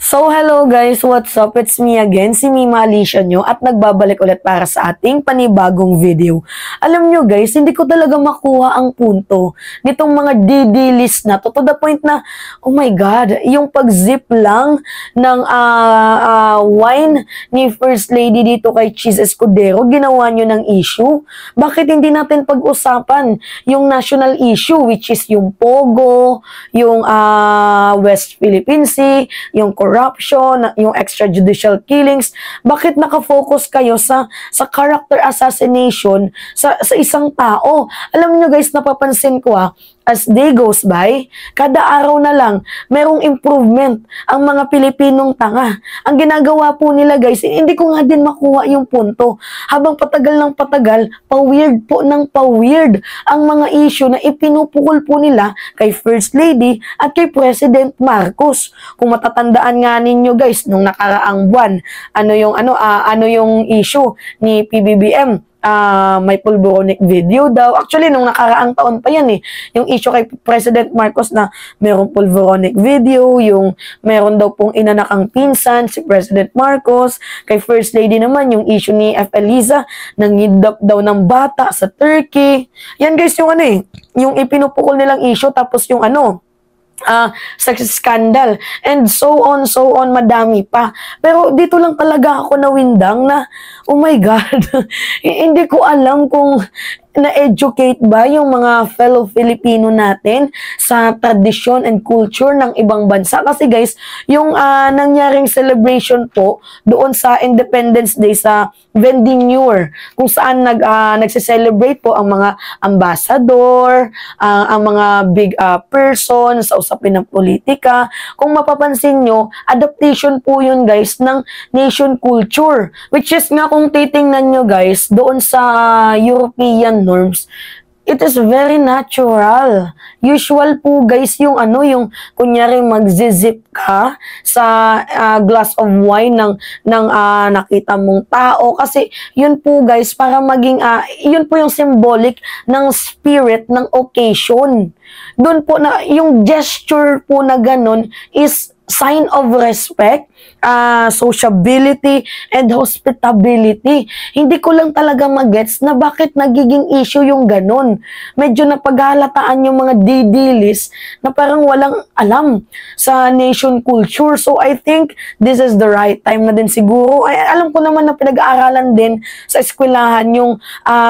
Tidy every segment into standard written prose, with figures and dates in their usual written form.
So, hello guys, what's up? It's me again, si Mima Alicia nyo at nagbabalik ulit para sa ating panibagong video. Alam nyo guys, hindi ko talaga makuha ang punto nitong mga DD list na to the point na, oh my God, yung pag-zip lang ng wine ni First Lady dito kay Cheese Escudero, ginawa nyo ng issue. Bakit hindi natin pag-usapan yung national issue which is yung Pogo, yung West Philippine Sea, yung corruption, yung extrajudicial killings? Bakit nakafocus kayo sa character assassination sa isang tao? Alam niyo guys, napapansin ko as day goes by, kada araw na lang, merong improvement ang mga Pilipinong tanga. Ang ginagawa po nila guys, hindi ko nga din makuha yung punto. Habang patagal ng patagal, pa-weird po ng pa-weird ang mga issue na ipinupukol po nila kay First Lady at kay President Marcos. Kung matatandaan nga ninyo guys, nung nakaraang buwan, ano yung issue ni PBBM? May pulboronic video daw. Actually, nung nakaraang taon pa yan yung issue kay President Marcos na merong pulboronic video, yung meron daw pong inanakang pinsan si President Marcos. Kay First Lady naman, yung issue ni F. Eliza, nangidap daw ng bata sa Turkey. Yan guys, yung yung ipinupukol nilang issue, tapos yung sex scandal, and so on, madami pa. Pero dito lang talaga ako nawindang na, oh my God, hindi ko alam kung na-educate ba yung mga fellow Filipino natin sa tradisyon and culture ng ibang bansa. Kasi guys, yung nangyaring celebration po doon sa Independence Day sa Vendinure, kung saan nagse-celebrate po ang mga ambassador, ang mga big person sa usapin ng politika. Kung mapapansin nyo, adaptation po yun guys ng nation culture. Which is nga, kung titingnan nyo guys, doon sa European norms, it is very natural. Usual po guys yung yung kunyari magzizip ka sa glass of wine ng nakita mong tao, kasi yun po guys para maging yun po yung symbolic ng spirit ng occasion. Doon po na yung gesture po na ganun is sign of respect, sociability, and hospitality. Hindi ko lang talaga magets na bakit nagiging issue yung ganun. Medyo napaghahalataan yung mga DD list na parang walang alam sa nation culture. So I think this is the right time na din siguro. Alam ko naman na pinag-aaralan din sa eskwelahan yung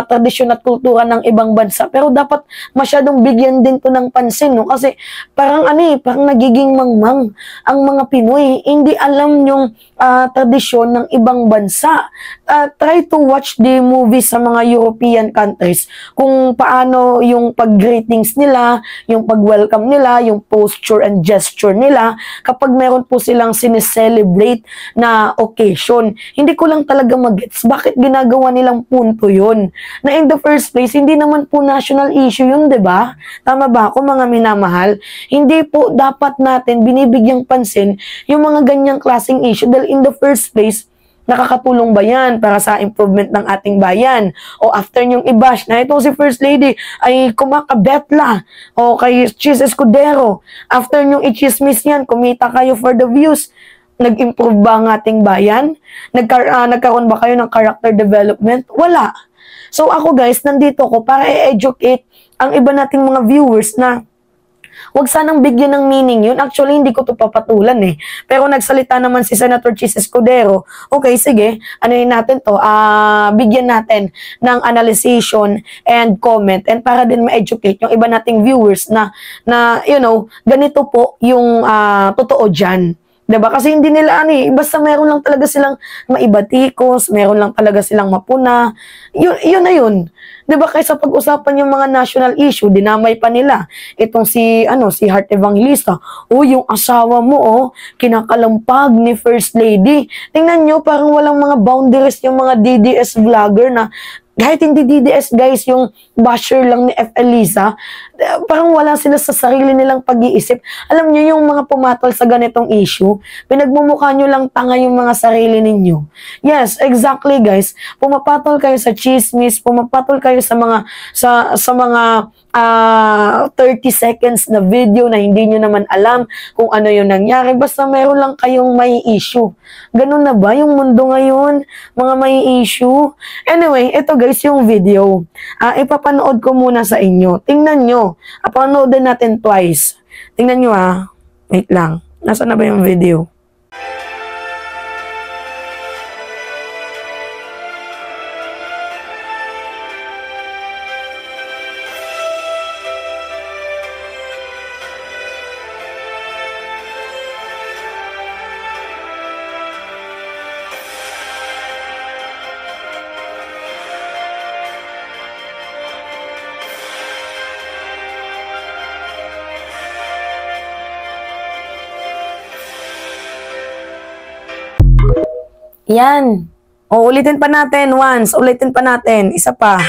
tradisyon at kultura ng ibang bansa. Pero dapat masyadong bigyan din to ng pansin, no? Kasi parang parang nagiging mangmang ang mga Pinoy, hindi alam yung tradisyon ng ibang bansa. Try to watch the movies sa mga European countries, kung paano yung pag-greetings nila, yung pag-welcome nila, yung posture and gesture nila kapag meron po silang sineselebrate na occasion. Hindi ko lang talaga magets bakit ginagawa nilang punto yun. Na in the first place, hindi naman po national issue yun, diba? Tama ba ako mga minamahal? Hindi po dapat natin binibigyang pansin yung mga ganyang klaseng issue dahil in the first place, nakakatulong ba yan para sa improvement ng ating bayan? O after nyong i-bash na itong si First Lady ay kumakabetla o kay Cheese Escudero, after nyong i-chismis yan, kumita kayo for the views, nag-improve ba ang ating bayan? Nagkaroon ba kayo ng character development? Wala. So ako guys, nandito ko para i-educate ang iba nating mga viewers na wag sanang bigyan ng meaning yun. Actually, hindi ko to papatulan Pero nagsalita naman si Senator Cheese Escudero. Okay, sige, natin to. Bigyan natin ng analyzation and comment, and para din ma-educate yung iba nating viewers na ganito po yung totoo dyan. Diba? Kasi hindi nila basta meron lang talaga silang maibatikos, meron lang talaga silang mapuna. Yun na yun. Diba? Kaysa pag-usapan yung mga national issue, dinamay pa nila. Itong si Heart Evangelista. Yung asawa mo, kinakalampag ni First Lady. Tingnan nyo, parang walang mga boundaries yung mga DDS vlogger na kahit hindi DDS guys, yung basher lang ni F. Eliza, parang wala sila sa sarili nilang pag-iisip. Alam nyo yung mga pumatol sa ganitong issue, pinagmumukha nyo lang tanga yung mga sarili ninyo. Yes, exactly guys. Pumapatol kayo sa chismis, pumapatol kayo sa mga 30 seconds na video na hindi nyo naman alam kung ano yung nangyari. Basta meron lang kayong may issue. Ganun na ba yung mundo ngayon? Mga may issue? Anyway, ito guys yung video. Ipapanood ko muna sa inyo. Tingnan nyo. Panoodin natin twice. Tingnan nyo Wait lang. Nasaan na ba yung video? Yan. Ulitin pa natin once. Ulitin pa natin. Isa pa.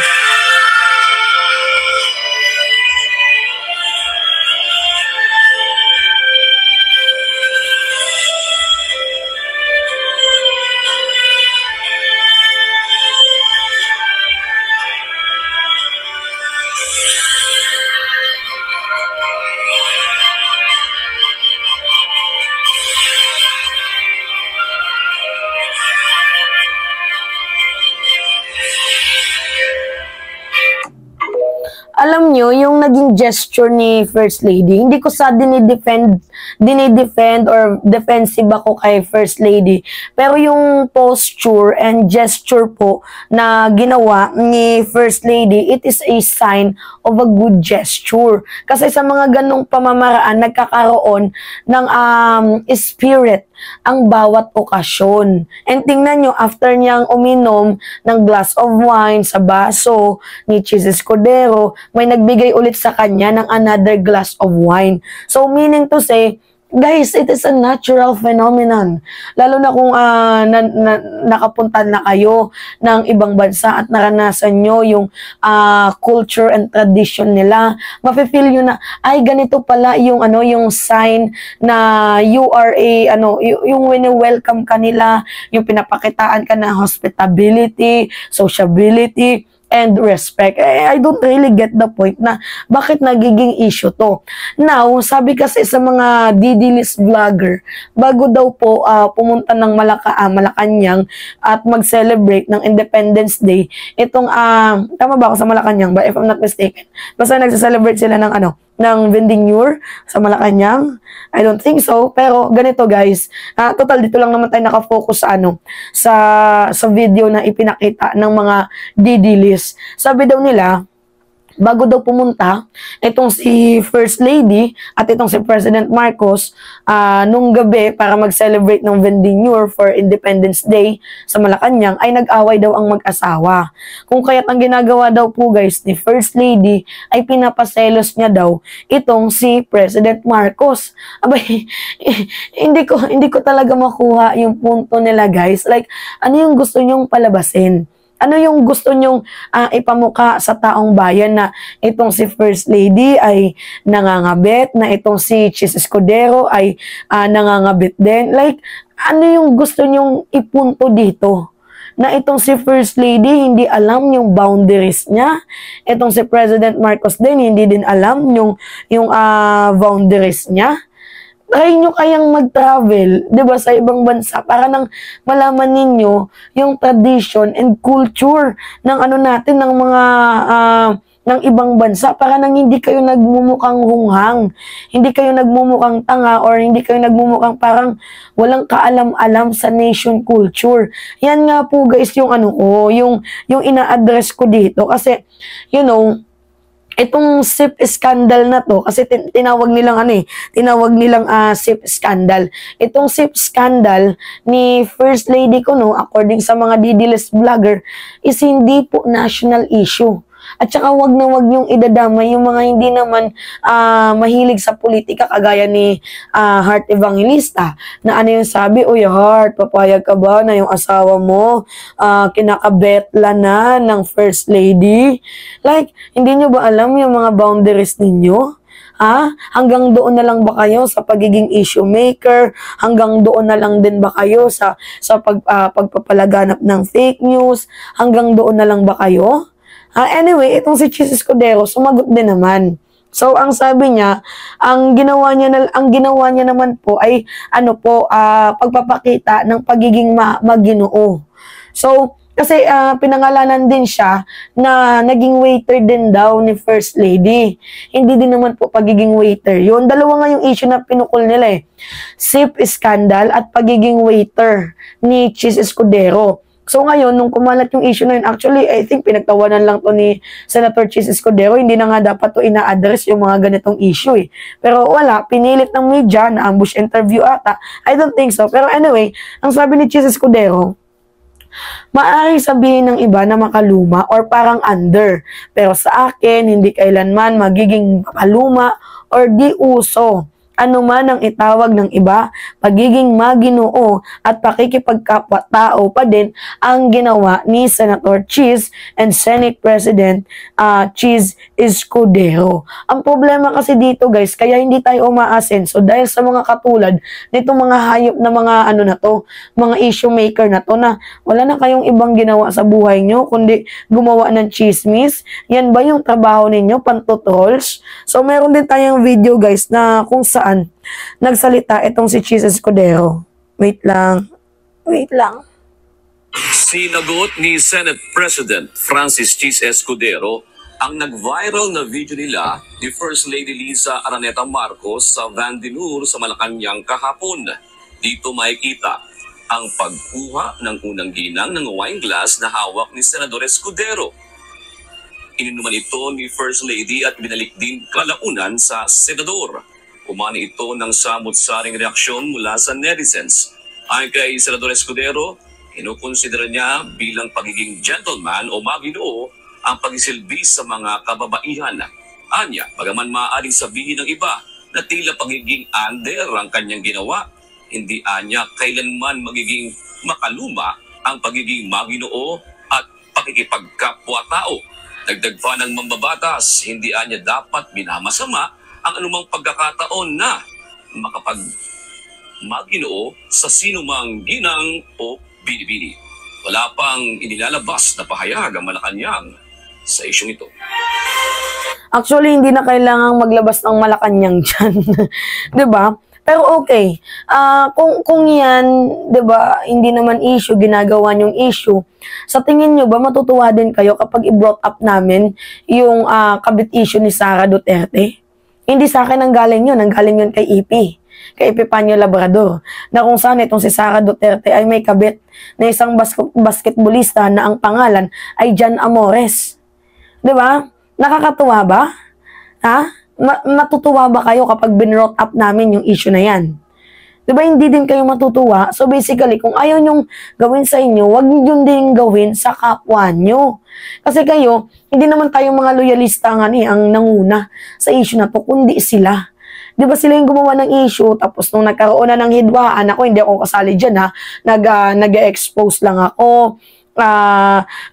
Alam nyo, yung naging gesture ni First Lady, hindi ko sa dinidefend or defensive ako kay First Lady. Pero yung posture and gesture po na ginawa ni First Lady, it is a sign of a good gesture. Kasi sa mga ganong pamamaraan, nagkakaroon ng spirit ang bawat okasyon. And tingnan nyo, after niyang uminom ng glass of wine sa baso ni Chis Escudero, may nagbigay ulit sa kanya ng another glass of wine. So, meaning to say, guys, it is a natural phenomenon. Lalo na kung nakapunta na kayo ng ibang bansa at naranasan nyo yung culture and tradition nila. Mafe-feel nyo na, ay, ganito pala yung, yung sign na you are yung wini-welcome ka nila, yung pinapakitaan ka na hospitality, sociability, and respect. I don't really get the point na bakit nagiging issue to. Now, sabi kasi sa mga didilis vlogger, bago daw po pumunta ng Malacanang at mag-celebrate ng Independence Day, itong, tama ba ako sa Malacanang ba? If I'm not mistaken. Basta nagsa-celebrate sila ng ng Vendinure sa Malacanang. I don't think so. Pero ganito guys, total dito lang naman tayo nakafocus sa video na ipinakita ng mga didilis. Sabi daw nila, bago daw pumunta, itong si First Lady at itong si President Marcos nung gabi para mag-celebrate ng Vendinure for Independence Day sa Malacanang ay nag-away daw ang mag-asawa. Kung kaya't ang ginagawa daw po guys ni First Lady ay pinapaselos niya daw itong si President Marcos. Abay, hindi ko talaga makuha yung punto nila guys. Like, ano yung gusto nyong palabasin? Ano yung gusto nyong ipamuka sa taong bayan na itong si First Lady ay nangangabit, na itong si Chis Escudero ay nangangabit din? Like, ano yung gusto nyong ipunto dito? Na itong si First Lady hindi alam yung boundaries niya. Itong si President Marcos din hindi din alam yung boundaries niya. Try nyo kayang mag-travel, di ba, sa ibang bansa para nang malaman ninyo yung tradition and culture ng natin, ng mga ng ibang bansa, para nang hindi kayo nagmumukhang hunghang, hindi kayo nagmumukhang tanga, or hindi kayo nagmumukhang parang walang kaalam-alam sa nation culture. Yan nga po guys yung yung ina-address ko dito kasi itong SIP scandal na to, kasi tinawag nilang SIP scandal. Itong SIP scandal ni First Lady ko, according sa mga didilis vlogger, is hindi po national issue. At saka wag na wag niyong idadamay yung mga hindi naman mahilig sa politika kagaya ni Heart Evangelista na yung sabi, uy Heart, papayag ka ba na yung asawa mo kinakabetla na ng First Lady? Like, hindi niyo ba alam yung mga boundaries ninyo? Hanggang doon na lang ba kayo sa pagiging issue maker? Hanggang doon na lang din ba kayo sa pagpapalaganap ng fake news? Hanggang doon na lang ba kayo? Anyway, itong si Chis Escudero, sumagot din naman. So, ang sabi niya, ang ginawa niya naman po ay, pagpapakita ng pagiging maginoo. So, kasi pinangalanan din siya na naging waiter din daw ni First Lady. Hindi din naman po pagiging waiter. Yun, dalawa nga yung issue na pinukol nila eh. SIP scandal at pagiging waiter ni Chis Escudero. So ngayon, nung kumalat yung issue na yun, actually, I think pinagtawanan lang to ni Senator Chis Escudero. Hindi na nga dapat to ina-address yung mga ganitong issue eh. Pero wala, pinilit ng media na ambush interview ata. I don't think so. Pero anyway, ang sabi ni Chis Escudero, maaaring sabihin ng iba na makaluma or parang under. Pero sa akin, hindi kailanman magiging makaluma or di uso. Ano man ang itawag ng iba, pagiging maginoo at pakikipagkapwa-tao pa din ang ginawa ni Senator Chis and Senate President Chis Escudero. Ang problema kasi dito guys, kaya hindi tayo umaasenso dahil sa mga katulad nitong mga hayop na mga mga issue maker na to na wala na kayong ibang ginawa sa buhay nyo kundi gumawa ng chismis. Yan ba yung trabaho ninyo, pantotrolls? So meron din tayong video guys na kung saan nagsalita itong si Chis Escudero. Wait lang. Sinagot ni Senate President Francis Chis Escudero ang nag-viral na video nila ni First Lady Liza Araneta Marcos sa Vandinur sa Malacanang kahapon. Dito makikita ang pagkuha ng unang ginang ng wine glass na hawak ni Senador Escudero. Ininuman ito ni First Lady at binalik din kalaunan sa senador. Umani ito ng samot-saring reaksyon mula sa netizens. Ayon kay Senador Escudero, kinukonsidera niya bilang pagiging gentleman o maginoo ang pagsisilbi sa mga kababaihan. Anya, bagaman maaaring sabihin ng iba na tila pagiging under ang kanyang ginawa, hindi anya kailanman magiging makaluma ang pagiging maginoo at pakikipagkapwa-tao. Dagdag pa ng mambabatas, hindi anya dapat minamasama ang anumang pagkakataon na maginoo sa sinumang ginang o binibini. Wala pang inilalabas na pahayag ang Malacanang sa isyong ito. Actually, hindi na kailangang maglabas ng Malacanang dyan. 'Di ba? Pero okay. Kung yan, 'di ba, hindi naman issue, ginagawa yung issue. Sa tingin nyo ba matutuwa din kayo kapag i-brought up namin yung kabit issue ni Sara Duterte? Hindi sa akin ang galing yun. Ang galing yun kay EP. Kay Epifanio Labrador. Na kung saan itong si Sara Duterte ay may kabit na isang basketballista na ang pangalan ay Jan Amores. Diba? Nakakatuwa ba? Ha? Matutuwa ba kayo kapag binrot up namin yung issue na yan? Diba hindi din kayo matutuwa? So basically, kung ayaw nyong gawin sa inyo, wag nyo din gawin sa kapwa nyo. Kasi kayo, hindi naman tayo mga loyalista nga ang nanguna sa issue na to, kundi sila. Diba sila yung gumawa ng issue, tapos nung nagkaroon na ng hidwaan, ako hindi ako kasali dyan ha, nag-expose lang ako.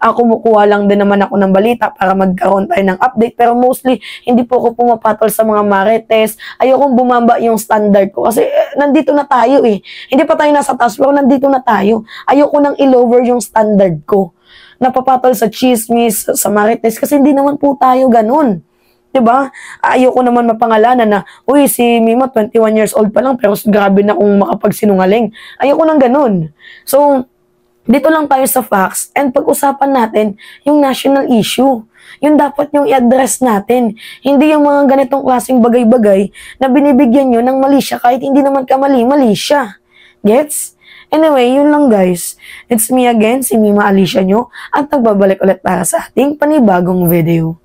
Kumukuha lang din naman ako ng balita para magkaroon tayo ng update. Pero mostly, hindi po ako pumapatol sa mga marites. Ayokong bumaba yung standard ko. Kasi nandito na tayo eh. Hindi pa tayo nasa taas, pero nandito na tayo. Ayoko nang i-lower yung standard ko. Napapatol sa chismis, sa marites. Kasi hindi naman po tayo ganun. Diba? Ayoko naman mapangalanan na, uy, si Mima, 21 years old pa lang, pero grabe na kung makapagsinungaling. Ayoko nang ganun. So, dito lang tayo sa facts and pag-usapan natin yung national issue. Yun dapat yung i-address natin. Hindi yung mga ganitong klaseng bagay-bagay na binibigyan nyo ng mali siya kahit hindi naman kamali siya. Gets? Anyway, yun lang guys. It's me again, si Mima Alicia nyo at nagbabalik ulit para sa ating panibagong video.